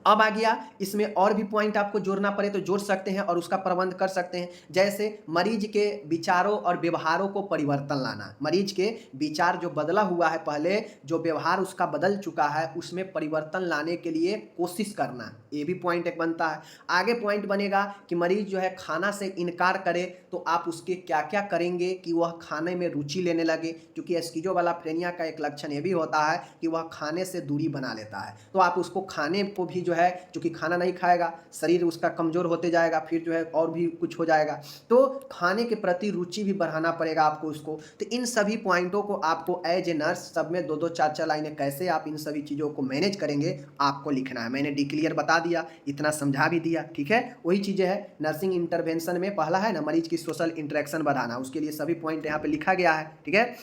अब आ गया इसमें और भी पॉइंट आपको जोड़ना पड़े तो जोड़ सकते हैं और उसका प्रबंध कर सकते हैं। जैसे मरीज के विचारों और व्यवहारों को परिवर्तन लाना, मरीज के विचार जो बदला हुआ है, पहले जो व्यवहार उसका बदल चुका है, उसमें परिवर्तन लाने के लिए कोशिश करना, ये भी पॉइंट एक बनता है। आगे पॉइंट बनेगा कि मरीज जो है खाना से इनकार करे तो आप उसके क्या क्या करेंगे कि वह खाने में रुचि लेने लगे, क्योंकि स्किज़ो वाला फ्रेनिया का एक लक्षण ये भी होता है कि वह खाने से दूरी बना लेता है। तो आप उसको खाने को भी जो है, चूँकि खाना नहीं खाएगा, शरीर उसका कमज़ोर होते जाएगा, फिर जो है और भी कुछ हो जाएगा, तो खाने के प्रति रुचि भी बढ़ाना पड़ेगा आपको उसको। तो इन सभी पॉइंटों को आपको एज ए नर्स सब में 2-2 4-4 लाइनें कैसे आप इन सभी चीज़ों को मैनेज करेंगे आपको लिखना है। मैंने डिक्लियर बता दिया, इतना समझा भी दिया, ठीक है? वही चीज़ें है नर्सिंग इंटरवेंशन में पहला है ना, मरीज की सोशल इंटरेक्शन बढ़ाना, उसके लिए सभी पॉइंट यहाँ पे लिखा गया है, ठीक है?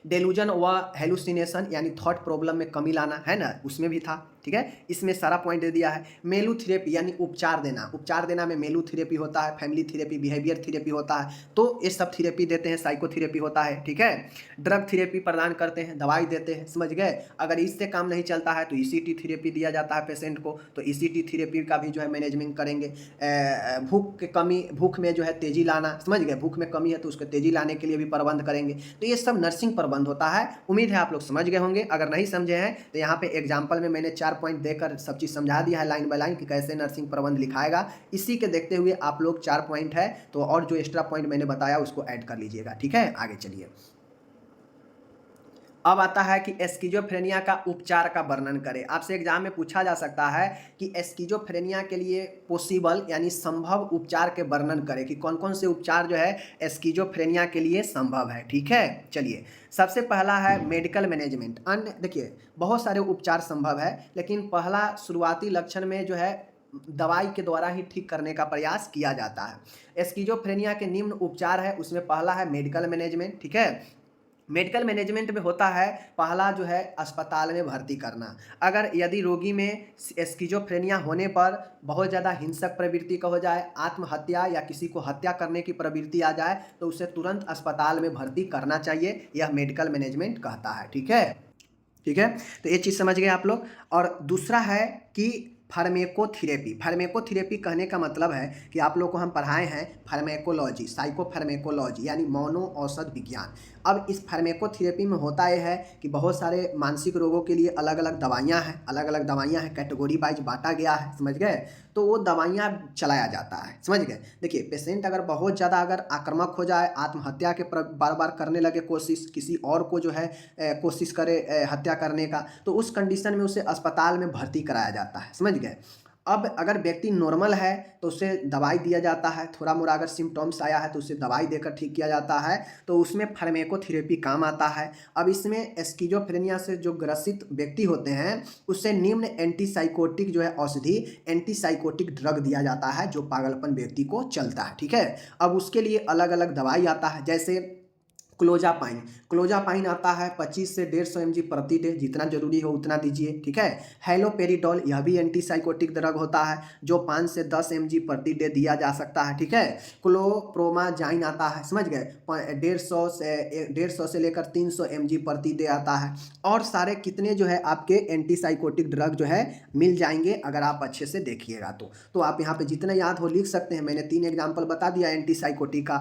डेलूजन व हेलुसिनेशन यानी थॉट प्रॉब्लम में कमी लाना है ना, उसमें भी था, ठीक है? ठीक है, इसमें सारा पॉइंट दे दिया है। मेलू थेरेपी यानी उपचार देना, उपचार देना में मेलू थेरेपी होता है, फैमिली थेरेपी, बिहेवियर थेरेपी होता है, तो ये सब थेरेपी देते हैं, साइकोथेरेपी होता है, ठीक है। ड्रग थेरेपी प्रदान करते हैं, दवाई देते हैं, समझ गए। अगर इससे काम नहीं चलता है तो ईसीटी थेरेपी दिया जाता है पेशेंट को, तो ईसीटी थेरेपी का भी जो है मैनेजमेंट करेंगे। भूख की कमी, भूख में जो है तेजी लाना, समझ गए, भूख में कमी है तो उसको तेजी लाने के लिए भी प्रबंध करेंगे। तो ये सब नर्सिंग प्रबंध होता है। उम्मीद है आप लोग समझ गए होंगे। अगर नहीं समझे हैं तो यहाँ पे एग्जाम्पल में मैंने 4 पॉइंट देकर सब चीज़ समझा दिया है लाइन बाय लाइन कि कैसे नर्सिंग प्रबंध लिखाएगा। इसी के देखते हुए आप लोग 4 पॉइंट है तो और जो एक्स्ट्रा पॉइंट मैंने बताया उसको ऐड कर लीजिएगा, ठीक है। आगे चलिए, अब आता है कि एस्किज़ोफ्रेनिया का उपचार का वर्णन करें। आपसे एग्जाम में पूछा जा सकता है कि एस्किज़ोफ्रेनिया के लिए पॉसिबल यानी संभव उपचार के वर्णन करें कि कौन कौन से उपचार जो है एस्किज़ोफ्रेनिया के लिए संभव है, ठीक है। चलिए, सबसे पहला है मेडिकल मैनेजमेंट। अन्य देखिए बहुत सारे उपचार संभव है, लेकिन पहला शुरुआती लक्षण में जो है दवाई के द्वारा ही ठीक करने का प्रयास किया जाता है। एस्किज़ोफ्रेनिया के निम्न उपचार है, उसमें पहला है मेडिकल मैनेजमेंट, ठीक है। मेडिकल मैनेजमेंट में होता है पहला जो है अस्पताल में भर्ती करना। अगर यदि रोगी में एस्किज़ोफ्रेनिया होने पर बहुत ज़्यादा हिंसक प्रवृत्ति का हो जाए, आत्महत्या या किसी को हत्या करने की प्रवृत्ति आ जाए, तो उसे तुरंत अस्पताल में भर्ती करना चाहिए, यह मेडिकल मैनेजमेंट कहता है, ठीक है। ठीक है, तो ये चीज़ समझ गए आप लोग। और दूसरा है कि फार्मेकोथेरेपी। फार्मेकोथेरेपी कहने का मतलब है कि आप लोग को हम पढ़ाए हैं फार्मेकोलॉजी, साइकोफार्मेकोलॉजी यानी मौनो औषध विज्ञान। अब इस फार्मेकोथेरेपी में होता यह है कि बहुत सारे मानसिक रोगों के लिए अलग अलग दवाइयाँ हैं, अलग अलग दवाइयाँ हैं, कैटेगरी वाइज बांटा गया है, समझ गए। तो वो दवाइयाँ चलाया जाता है, समझ गए। देखिए पेशेंट अगर बहुत ज़्यादा अगर आक्रामक हो जाए, आत्महत्या के बार बार करने लगे कोशिश, किसी और को जो है कोशिश करे हत्या करने का, तो उस कंडीशन में उसे अस्पताल में भर्ती कराया जाता है, समझ गए। अब अगर व्यक्ति नॉर्मल है तो उसे दवाई दिया जाता है, थोड़ा मोड़ा अगर सिम्टम्स आया है तो उसे दवाई देकर ठीक किया जाता है, तो उसमें फार्मेकोथेरेपी काम आता है। अब इसमें एस्किज़ोफ्रेनिया से जो ग्रसित व्यक्ति होते हैं उससे निम्न एंटीसाइकोटिक जो है औषधि, एंटीसाइकोटिक ड्रग दिया जाता है जो पागलपन व्यक्ति को चलता है, ठीक है। अब उसके लिए अलग अलग दवाई आता है, जैसे क्लोजापाइन। क्लोजापाइन आता है 25 से 150 mg प्रति डे, जितना जरूरी हो उतना दीजिए, ठीक है। हैलोपेरिडोल, यह भी एंटीसाइकोटिक ड्रग होता है जो 5 से 10 mg प्रति डे दिया जा सकता है, ठीक है। क्लोप्रोमाजाइन आता है, समझ गए, 150 से लेकर 300 mg प्रति डे आता है। और सारे कितने जो है आपके एंटीसाइकोटिक ड्रग जो है मिल जाएंगे अगर आप अच्छे से देखिएगा तो आप यहाँ पे जितना याद हो लिख सकते हैं। मैंने 3 एग्जाम्पल बता दिया एंटीसाइकोटिक का,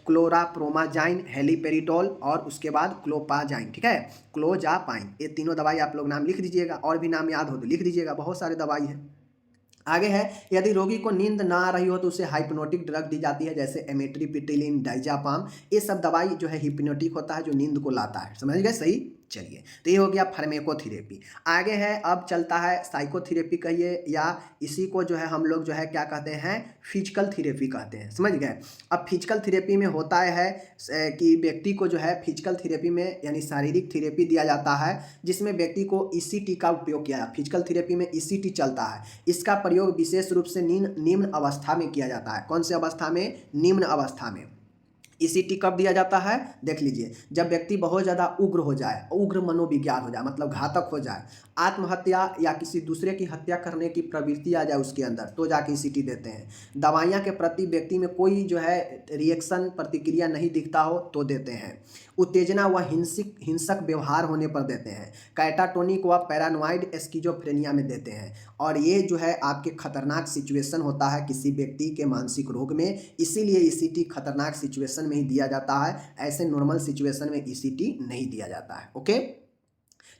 क्लोराप्रोमाजाइन, हेलिपेरिडोल और उसके बाद क्लोपाजाइन, ठीक है, क्लोजापाइन। ये तीनों दवाई आप लोग नाम लिख दीजिएगा, और भी नाम याद हो तो लिख दीजिएगा, बहुत सारे दवाई है। आगे है, यदि रोगी को नींद ना आ रही हो तो उसे हाइप्नोटिक ड्रग दी जाती है, जैसे एमेट्रिपिटिलिन, डाइजापाम। ये सब दवाई जो है हिप्नोटिक होता है जो नींद को लाता है, समझ गए, सही। चलिए, तो ये हो गया फार्मेकोथेरेपी। आगे है, अब चलता है साइकोथेरेपी कहिए, या इसी को जो है हम लोग जो है क्या कहते हैं, फिजिकल थेरेपी कहते हैं, समझ गए। अब फिजिकल थेरेपी में होता है कि व्यक्ति को जो है फिजिकल थेरेपी में यानी शारीरिक थेरेपी दिया जाता है, जिसमें व्यक्ति को ईसीटी का उपयोग किया। फिजिकल थेरेपी में ईसीटी चलता है। इसका प्रयोग विशेष रूप से निम्न अवस्था में किया जाता है। कौन से अवस्था में? निम्न अवस्था में। ईसीटी कब दिया जाता है? देख लीजिए, जब व्यक्ति बहुत ज़्यादा उग्र हो जाए, उग्र मनोविकार हो जाए, मतलब घातक हो जाए, आत्महत्या या किसी दूसरे की हत्या करने की प्रवृत्ति आ जाए उसके अंदर, तो जाके ईसीटी देते हैं। दवाइयाँ के प्रति व्यक्ति में कोई जो है रिएक्शन, प्रतिक्रिया नहीं दिखता हो तो देते हैं। उत्तेजना व हिंसक व्यवहार होने पर देते हैं। कैटाटोनिक व पैरानॉइड एस्किज़ोफ्रेनिया में देते हैं। और ये जो है आपके खतरनाक सिचुएशन होता है किसी व्यक्ति के मानसिक रोग में, इसीलिए ईसीटी खतरनाक सिचुएशन में ही दिया जाता है, ऐसे नॉर्मल सिचुएशन में ईसीटी नहीं दिया जाता है, ओके।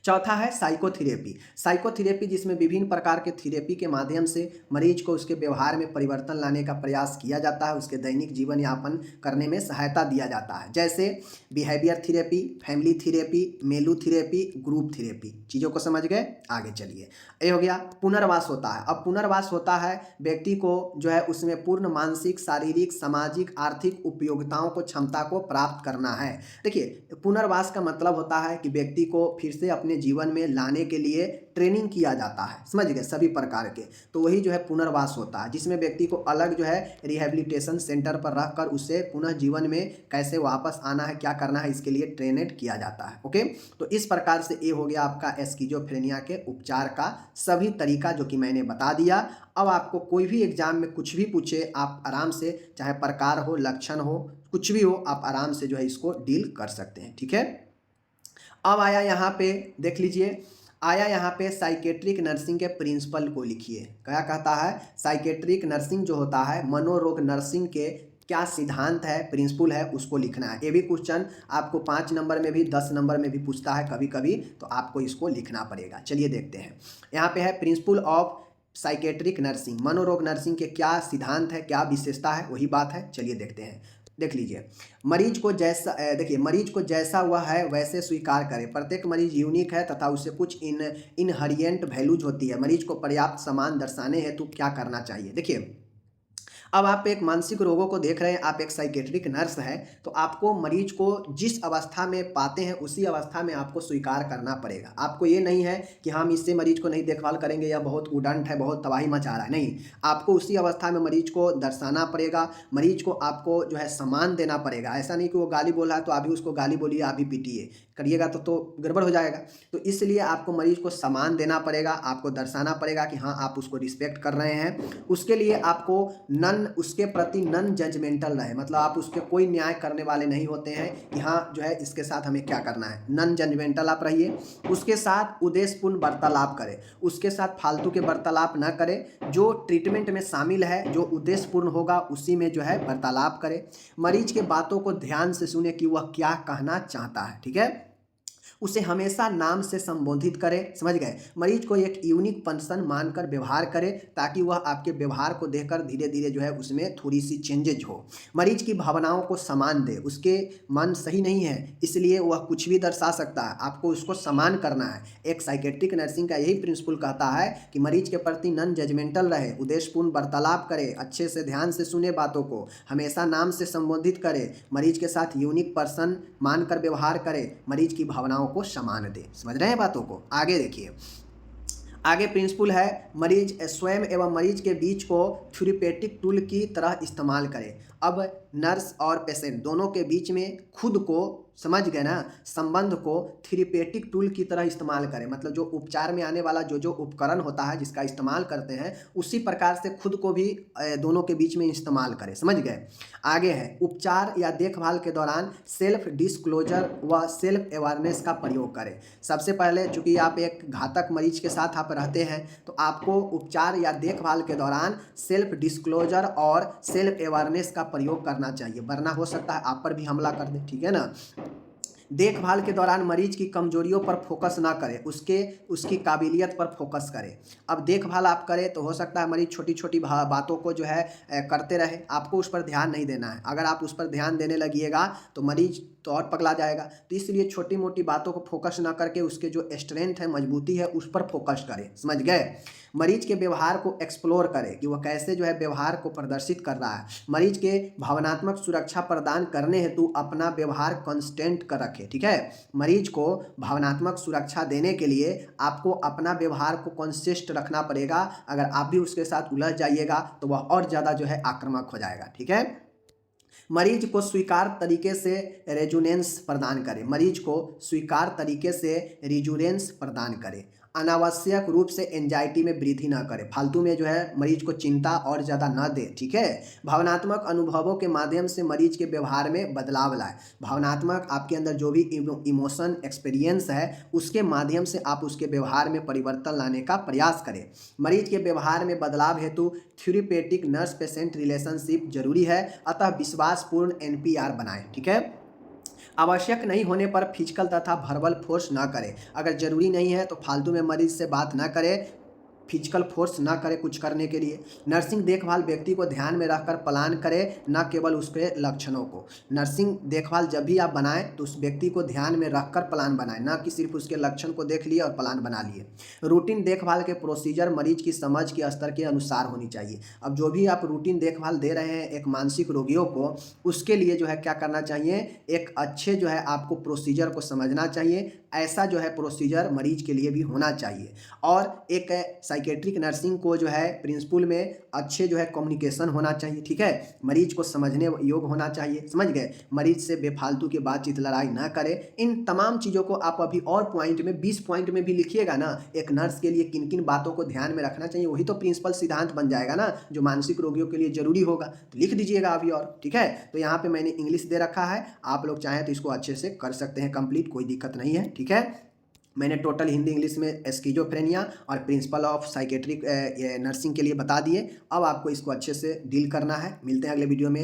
चौथा है साइकोथेरेपी। साइकोथेरेपी जिसमें विभिन्न प्रकार के थेरेपी के माध्यम से मरीज को उसके व्यवहार में परिवर्तन लाने का प्रयास किया जाता है, उसके दैनिक जीवन यापन करने में सहायता दिया जाता है, जैसे behaviour therapy, family therapy, milieu therapy, group therapy. चीज़ों को समझ गए, आगे चलिए। ये हो गया। पुनर्वास होता है। अब पुनर्वास होता है व्यक्ति को जो है उसमें पूर्ण मानसिक, शारीरिक, सामाजिक, आर्थिक उपयोगिताओं को, क्षमता को प्राप्त करना है। देखिए, पुनर्वास का मतलब होता है कि व्यक्ति को फिर से अपने अपने जीवन में लाने के लिए ट्रेनिंग किया जाता है, समझ गए, सभी प्रकार के। तो वही जो है पुनर्वास होता है, जिसमें व्यक्ति को अलग जो है रिहेबिलिटेशन सेंटर पर रखकर उसे पुनः जीवन में कैसे वापस आना है, क्या करना है, इसके लिए ट्रेनेड किया जाता है। ओके, तो इस प्रकार से ये हो गया आपका स्किज़ोफ्रेनिया के उपचार का सभी तरीका जो कि मैंने बता दिया। अब आपको कोई भी एग्जाम में कुछ भी पूछे, आप आराम से, चाहे प्रकार हो, लक्षण हो, कुछ भी हो, आप आराम से जो है इसको डील कर सकते हैं। ठीक है, अब आया यहाँ पे, देख लीजिए, आया यहाँ पे साइकेट्रिक नर्सिंग के प्रिंसिपल को लिखिए। क्या कहता है, साइकेट्रिक नर्सिंग जो होता है, मनोरोग नर्सिंग के क्या सिद्धांत है, प्रिंसिपल है, उसको लिखना है। ये भी क्वेश्चन आपको 5 नंबर में भी 10 नंबर में भी पूछता है कभी कभी, तो आपको इसको लिखना पड़ेगा। चलिए देखते हैं, यहाँ पे है प्रिंसिपल ऑफ साइकेट्रिक नर्सिंग, मनोरोग नर्सिंग के क्या सिद्धांत है, क्या विशेषता है, वही बात है। चलिए देखते हैं, देख लीजिए, मरीज को जैसा, देखिए, मरीज को जैसा वह है वैसे स्वीकार करें। प्रत्येक मरीज यूनिक है तथा उसे कुछ इनहरिएंट वैल्यूज होती है। मरीज को पर्याप्त सम्मान दर्शाने हेतु क्या करना चाहिए। देखिए, अब आप एक मानसिक रोगों को देख रहे हैं, आप एक साइकेट्रिक नर्स है, तो आपको मरीज को जिस अवस्था में पाते हैं उसी अवस्था में आपको स्वीकार करना पड़ेगा। आपको ये नहीं है कि हम इससे मरीज को नहीं देखभाल करेंगे या बहुत उडंट है, बहुत तबाही मचा रहा है, नहीं, आपको उसी अवस्था में मरीज को दर्शाना पड़ेगा। मरीज को आपको जो है सम्मान देना पड़ेगा। ऐसा नहीं कि वो गाली बोल रहा है तो आप भी उसको गाली बोलिए, आप भी पीटिए, करिएगा तो गड़बड़ हो जाएगा। तो इसलिए आपको मरीज को सम्मान देना पड़ेगा, आपको दर्शाना पड़ेगा कि हाँ आप उसको रिस्पेक्ट कर रहे हैं। उसके लिए आपको उसके प्रति नन जजमेंटल रहे, मतलब आप उसके कोई न्याय करने वाले नहीं होते हैं कि हाँ जो है इसके साथ हमें क्या करना है, नन जजमेंटल आप रहिए। उसके साथ उद्देश्यपूर्ण वार्तालाप करें, उसके साथ फालतू के वार्तालाप ना करें। जो ट्रीटमेंट में शामिल है, जो उद्देश्यपूर्ण होगा उसी में जो है वार्तालाप करें। मरीज के बातों को ध्यान से सुने कि वह क्या कहना चाहता है। ठीक है, उसे हमेशा नाम से संबोधित करें, समझ गए। मरीज को एक यूनिक पर्सन मानकर व्यवहार करें ताकि वह आपके व्यवहार को देखकर धीरे धीरे जो है उसमें थोड़ी सी चेंजेज हो। मरीज की भावनाओं को सम्मान दे, उसके मन सही नहीं है इसलिए वह कुछ भी दर्शा सकता है, आपको उसको सम्मान करना है। एक साइकेट्रिक नर्सिंग का यही प्रिंसिपल कहता है कि मरीज के प्रति नॉन जजमेंटल रहे, उद्देश्यपूर्ण वार्तालाप करे, अच्छे से ध्यान से सुने बातों को, हमेशा नाम से संबोधित करे, मरीज के साथ यूनिक पर्सन मानकर व्यवहार करे, मरीज की भावनाओं को सम्मान दे। समझ रहे हैं बातों को। आगे देखिए, आगे प्रिंसिपल है मरीज स्वयं एवं मरीज के बीच को थेरेप्यूटिक टूल की तरह इस्तेमाल करें। अब नर्स और पेशेंट दोनों के बीच में खुद को, समझ गए ना, संबंध को थेरेप्यूटिक टूल की तरह इस्तेमाल करें। मतलब जो उपचार में आने वाला जो उपकरण होता है जिसका इस्तेमाल करते हैं उसी प्रकार से खुद को भी दोनों के बीच में इस्तेमाल करें। समझ गए। आगे है, उपचार या देखभाल के दौरान सेल्फ डिस्क्लोजर व सेल्फ अवेयरनेस का प्रयोग करें। सबसे पहले चूंकि आप एक घातक मरीज के साथ आप रहते हैं तो आपको उपचार या देखभाल के दौरान सेल्फ डिस्क्लोजर और सेल्फ अवेयरनेस का प्रयोग करना चाहिए, वरना हो सकता है आप पर भी हमला कर दे। ठीक है ना। देखभाल के दौरान मरीज की कमजोरियों पर फोकस ना करें, उसकी काबिलियत पर फोकस करें। अब देखभाल आप करें तो हो सकता है मरीज छोटी छोटी बातों को जो है करते रहे, आपको उस पर ध्यान नहीं देना है। अगर आप उस पर ध्यान देने लगिएगा तो मरीज तो और पगला जाएगा। तो इसलिए छोटी मोटी बातों को फोकस ना करके उसके जो स्ट्रेंथ है, मजबूती है, उस पर फोकस करें। समझ गए। मरीज के व्यवहार को एक्सप्लोर करें कि वह कैसे जो है व्यवहार को प्रदर्शित कर रहा है। मरीज के भावनात्मक सुरक्षा प्रदान करने हेतु अपना व्यवहार कांस्टेंट कर रखें। ठीक है, मरीज को भावनात्मक सुरक्षा देने के लिए आपको अपना व्यवहार को कॉन्सिस्ट रखना पड़ेगा। अगर आप भी उसके साथ उलझ जाइएगा तो वह और ज़्यादा जो है आक्रामक हो जाएगा। ठीक है। मरीज को स्वीकार तरीके से रेजुनेंस प्रदान करें, मरीज को स्वीकार तरीके से रिजुनेंस प्रदान करें। अनावश्यक रूप से एंजाइटी में वृद्धि ना करें, फालतू में जो है मरीज को चिंता और ज़्यादा ना दें। ठीक है। भावनात्मक अनुभवों के माध्यम से मरीज के व्यवहार में बदलाव लाए। भावनात्मक आपके अंदर जो भी इमोशन एक्सपीरियंस है उसके माध्यम से आप उसके व्यवहार में परिवर्तन लाने का प्रयास करें। मरीज के व्यवहार में बदलाव हेतु थेरेप्यूटिक नर्स पेशेंट रिलेशनशिप जरूरी है, अतः विश्वासपूर्ण NPR बनाएं। ठीक है। आवश्यक नहीं होने पर फिजिकल तथा वर्बल फोर्स ना करें। अगर जरूरी नहीं है तो फालतू में मरीज से बात ना करें, फिजिकल फोर्स ना करें कुछ करने के लिए। नर्सिंग देखभाल व्यक्ति को ध्यान में रखकर प्लान करें, न केवल उसके लक्षणों को। नर्सिंग देखभाल जब भी आप बनाएं तो उस व्यक्ति को ध्यान में रखकर प्लान बनाएं, ना कि सिर्फ उसके लक्षण को देख लिए और प्लान बना लिए। रूटीन देखभाल के प्रोसीजर मरीज की समझ के स्तर के अनुसार होनी चाहिए। अब जो भी आप रूटीन देखभाल दे रहे हैं एक मानसिक रोगियों को, उसके लिए जो है क्या करना चाहिए, एक अच्छे जो है आपको प्रोसीजर को समझना चाहिए। ऐसा जो है प्रोसीजर मरीज के लिए भी होना चाहिए। और एक साइकेट्रिक नर्सिंग को जो है प्रिंसिपल में अच्छे जो है कम्युनिकेशन होना चाहिए, ठीक है, मरीज को समझने योग्य होना चाहिए, समझ गए, मरीज से बेफालतू की बातचीत लड़ाई ना करे। इन तमाम चीज़ों को आप अभी और पॉइंट में 20 पॉइंट में भी लिखिएगा ना, एक नर्स के लिए किन किन बातों को ध्यान में रखना चाहिए, वही तो प्रिंसिपल सिद्धांत बन जाएगा ना, जो मानसिक रोगियों के लिए जरूरी होगा। तो लिख दीजिएगा अभी और, ठीक है। तो यहाँ पे मैंने इंग्लिश दे रखा है, आप लोग चाहें तो इसको अच्छे से कर सकते हैं कंप्लीट, कोई दिक्कत नहीं है, ठीक है। मैंने टोटल हिंदी इंग्लिश में स्किज़ोफ्रेनिया और प्रिंसिपल ऑफ साइकेट्रिक नर्सिंग के लिए बता दिए। अब आपको इसको अच्छे से डील करना है। मिलते हैं अगले वीडियो में।